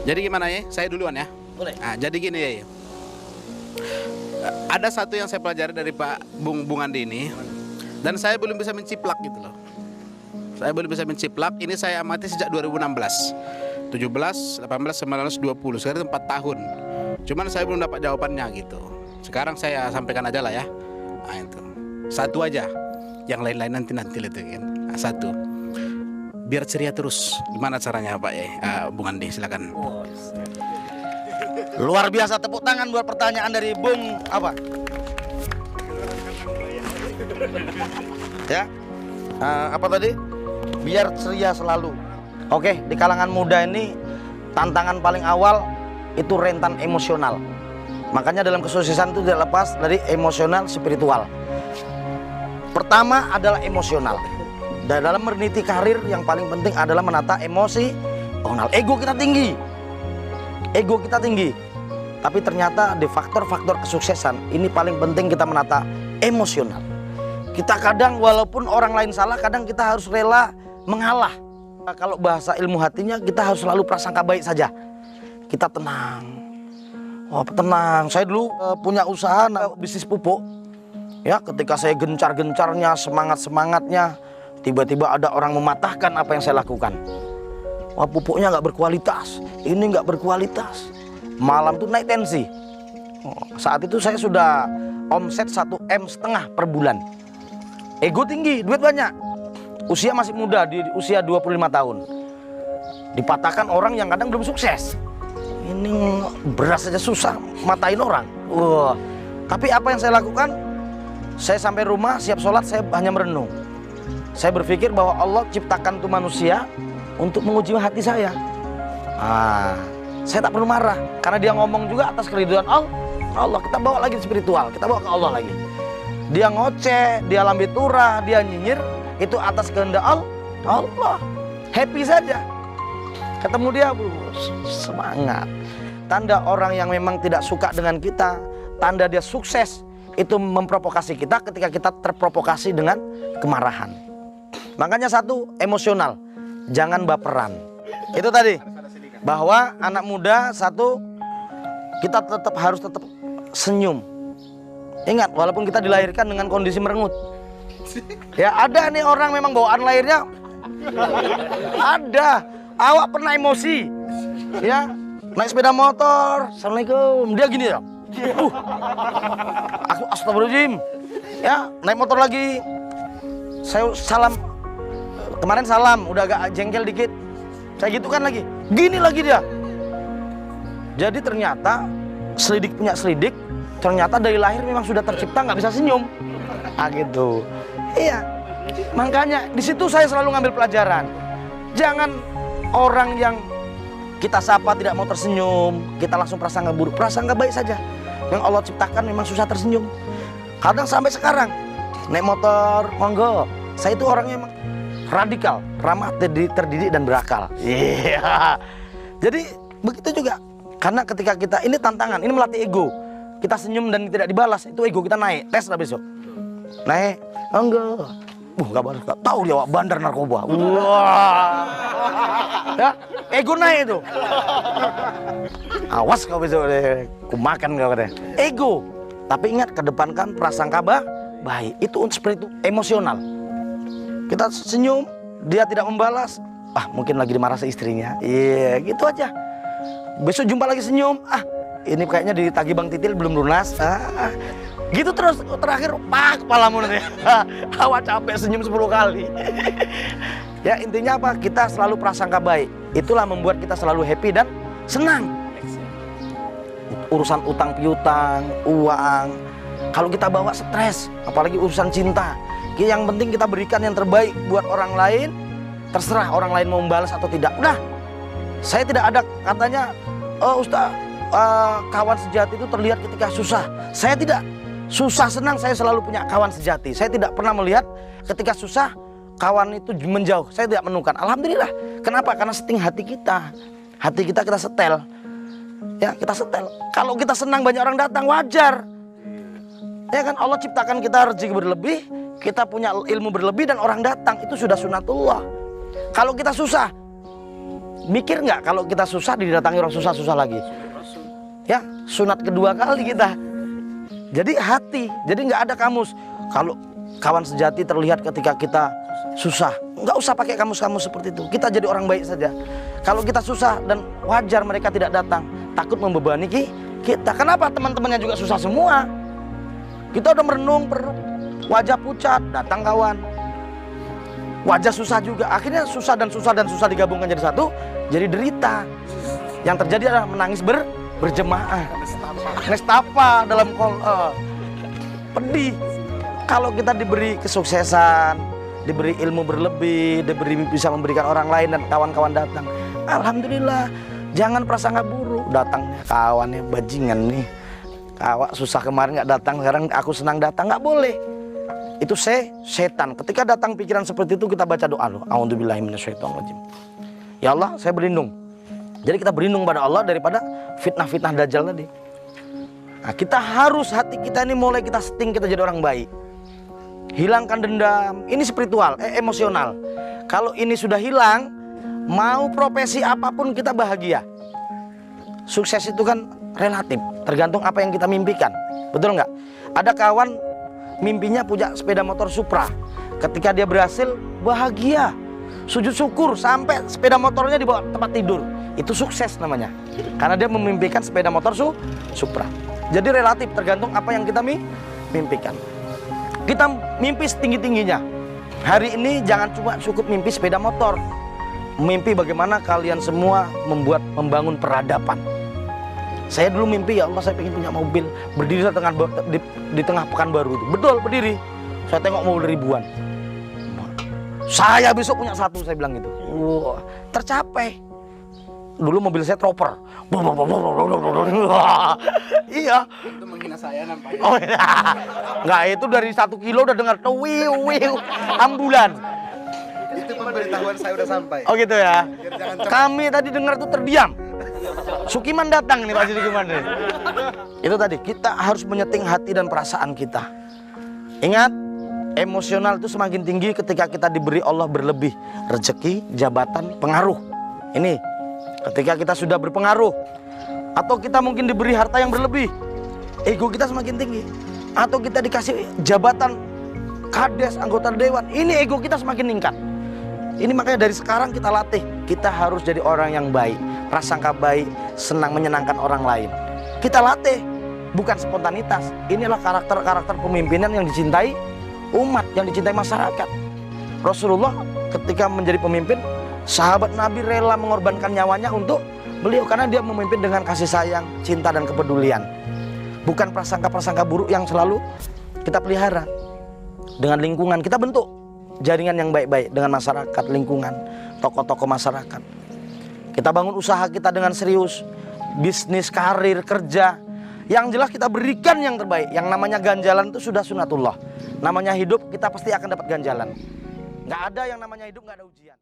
Jadi gimana ya? Saya duluan ya. Boleh. Nah, jadi gini ya. Ada satu yang saya pelajari dari Pak Bung Andi ini, dan saya belum bisa menciplak gitu loh. Saya belum bisa menciplak. Ini saya amati sejak 2016, 17, 18, 19, 20. Sekarang 4 tahun. Cuman saya belum dapat jawabannya gitu. Sekarang saya sampaikan aja lah ya. Nah, itu satu aja. Yang lain-lain nanti itu kan. Nah, satu. Biar ceria terus. Gimana caranya Pak ya? Bung Andi silakan. Luar biasa, tepuk tangan buat pertanyaan dari Bung apa? Ya, apa tadi? Biar ceria selalu. Oke, di kalangan muda ini tantangan paling awal itu rentan emosional. Makanya dalam kesuksesan itu tidak lepas dari emosional spiritual. Pertama adalah emosional. Dan dalam meniti karir yang paling penting adalah menata emosi. Ego kita tinggi. Ego kita tinggi. Tapi ternyata di faktor-faktor kesuksesan ini paling penting kita menata emosional. Kita kadang walaupun orang lain salah, kadang kita harus rela mengalah. Kalau bahasa ilmu hatinya kita harus selalu prasangka baik saja. Kita tenang. Oh, tenang. Saya dulu punya usaha bisnis pupuk. Ya, ketika saya gencar-gencarnya, semangat-semangatnya, tiba-tiba ada orang mematahkan apa yang saya lakukan. Wah, pupuknya nggak berkualitas, ini nggak berkualitas. Malam tuh naik tensi. Saat itu saya sudah omset 1,5 M per bulan. Ego tinggi, duit banyak. Usia masih muda, di usia 25 tahun. Dipatahkan orang yang kadang belum sukses. Ini beras saja susah, matain orang. Wah. Tapi apa yang saya lakukan? Saya sampai rumah, siap sholat, saya hanya merenung. Saya berpikir bahwa Allah ciptakan tuh manusia untuk menguji hati saya. Saya tak perlu marah karena dia ngomong juga atas keridhaan Allah. Kita bawa lagi spiritual, kita bawa ke Allah lagi. Dia ngoceh, dia lambe turah, dia nyinyir, itu atas kehendak Allah. Happy saja. Ketemu dia, semangat. Tanda orang yang memang tidak suka dengan kita, tanda dia sukses, itu memprovokasi kita ketika kita terprovokasi dengan kemarahan. Makanya satu, emosional, jangan baperan. Itu tadi. Bahwa anak muda satu, kita harus tetap senyum. Ingat, walaupun kita dilahirkan dengan kondisi merengut. Ya ada nih orang memang bawaan lahirnya. Ada. Awak pernah emosi. Ya, naik sepeda motor. Assalamualaikum. Dia gini ya. Aku astagfirullahaladzim. Ya, naik motor lagi. Saya salam. Kemarin salam, udah agak jengkel dikit. Saya gitu kan lagi, gini lagi dia. Jadi ternyata selidik punya selidik, ternyata dari lahir memang sudah tercipta nggak bisa senyum. Gitu. Iya. Makanya di situ saya selalu ngambil pelajaran. Jangan orang yang kita sapa tidak mau tersenyum, kita langsung prasangka buruk. Prasangka baik saja. Yang Allah ciptakan memang susah tersenyum. Kadang sampai sekarang naik motor, monggo. Saya itu orangnya emang radikal, ramah, terdidik dan berakal. Iya. Jadi begitu juga. Karena ketika kita ini tantangan, ini melatih ego. Kita senyum dan tidak dibalas, itu ego kita naik. Tes lah besok. Naik, enggak. Enggak balas. Tahu dia bandar narkoba. Wah. Ya, ego naik itu. Awas kau besok deh, kumakan kau deh. Ego. Tapi ingat, kedepankan prasangka baik. Itu untuk seperti itu, emosional. Kita senyum, dia tidak membalas, mungkin lagi dimarah istrinya. Iya, gitu aja. Besok jumpa lagi senyum, ini kayaknya ditagih Bang Titil belum lunas. Gitu terus, terakhir kepalamu nanti. Awak capek senyum 10 kali. Ya, intinya apa? Kita selalu prasangka baik. Itulah membuat kita selalu happy dan senang. Urusan utang piutang, uang, kalau kita bawa stres, apalagi urusan cinta. Yang penting kita berikan yang terbaik buat orang lain. Terserah orang lain mau membalas atau tidak. Udah, saya tidak ada katanya, Ustaz, kawan sejati itu terlihat ketika susah. Saya tidak. Susah senang saya selalu punya kawan sejati. Saya tidak pernah melihat ketika susah kawan itu menjauh. Saya tidak menemukan. Alhamdulillah. Kenapa? Karena setting hati kita. Hati kita setel. Ya, kita setel. Kalau kita senang banyak orang datang, wajar. Ya kan, Allah ciptakan kita rezeki berlebih, kita punya ilmu berlebih dan orang datang, itu sudah sunatullah. Kalau kita susah, Mikir nggak kalau kita susah didatangi orang susah-susah lagi? Ya, sunat kedua kali kita. Jadi hati, jadi nggak ada kamus. Kalau kawan sejati terlihat ketika kita susah, nggak usah pakai kamus-kamus seperti itu. Kita jadi orang baik saja. Kalau kita susah dan wajar mereka tidak datang, takut membebani kita. Kenapa teman-temannya juga susah semua? Kita udah merenung, wajah pucat, datang kawan. Wajah susah juga. Akhirnya susah dan susah digabungkan jadi satu, jadi derita. Yang terjadi adalah menangis berjemaah. Nestapa dalam pedih. Kalau kita diberi kesuksesan, diberi ilmu berlebih, diberi bisa memberikan orang lain dan kawan-kawan datang, alhamdulillah. Jangan prasangka buruk. Datangnya kawannya bajingan nih, awak susah kemarin nggak datang, sekarang aku senang datang, nggak boleh. Itu setan. Ketika datang pikiran seperti itu, kita baca doa loh. A'udzubillahi minasyaitonirrajim. Ya Allah, saya berlindung. Jadi kita berlindung pada Allah daripada fitnah-fitnah dajjal tadi. Nah, kita harus, hati kita ini mulai kita setting, kita jadi orang baik. Hilangkan dendam. Ini spiritual, emosional. Kalau ini sudah hilang, mau profesi apapun kita bahagia. Sukses itu kan relatif, tergantung apa yang kita mimpikan. Betul nggak? Ada kawan mimpinya punya sepeda motor Supra. Ketika dia berhasil, bahagia, sujud syukur sampai sepeda motornya dibawa tempat tidur. Itu sukses namanya, karena dia memimpikan sepeda motor Supra. Jadi relatif, tergantung apa yang kita mimpikan. Kita mimpi setinggi-tingginya. Hari ini jangan cuma cukup mimpi sepeda motor. Mimpi bagaimana kalian semua membangun peradaban. Saya dulu mimpi, ya Allah, saya ingin punya mobil, berdiri di tengah Pekanbaru itu. Betul, berdiri. Saya tengok mobil ribuan. Saya besok punya satu, saya bilang gitu. Wah, tercapai. Dulu mobil saya Trooper. Iya. Itu menghina saya nampaknya. Oh iya. Nggak, itu dari 1 kilo udah dengar wiu ambulan. Itu pemberitahuan saya udah sampai. Oh gitu ya. Kami tadi dengar tuh terdiam. Sukiman datang nih Pak Sukiman nih. Itu tadi, kita harus menyeting hati dan perasaan kita. Ingat, emosional itu semakin tinggi ketika kita diberi Allah berlebih rezeki, jabatan, pengaruh. Ini ketika kita sudah berpengaruh, atau kita mungkin diberi harta yang berlebih, ego kita semakin tinggi. Atau kita dikasih jabatan kades, anggota dewan, ini ego kita semakin meningkat. Ini makanya dari sekarang kita latih, kita harus jadi orang yang baik, prasangka baik, senang menyenangkan orang lain. Kita latih, bukan spontanitas. Inilah karakter-karakter pemimpinan yang dicintai umat, yang dicintai masyarakat. Rasulullah ketika menjadi pemimpin, sahabat Nabi rela mengorbankan nyawanya untuk beliau, karena dia memimpin dengan kasih sayang, cinta dan kepedulian. Bukan prasangka-prasangka buruk yang selalu kita pelihara. Dengan lingkungan kita bentuk jaringan yang baik-baik dengan masyarakat, lingkungan, tokoh-tokoh masyarakat. Kita bangun usaha kita dengan serius, bisnis, karir, kerja. Yang jelas kita berikan yang terbaik. Yang namanya ganjalan itu sudah sunatullah. Namanya hidup, kita pasti akan dapat ganjalan. Nggak ada yang namanya hidup nggak ada ujian.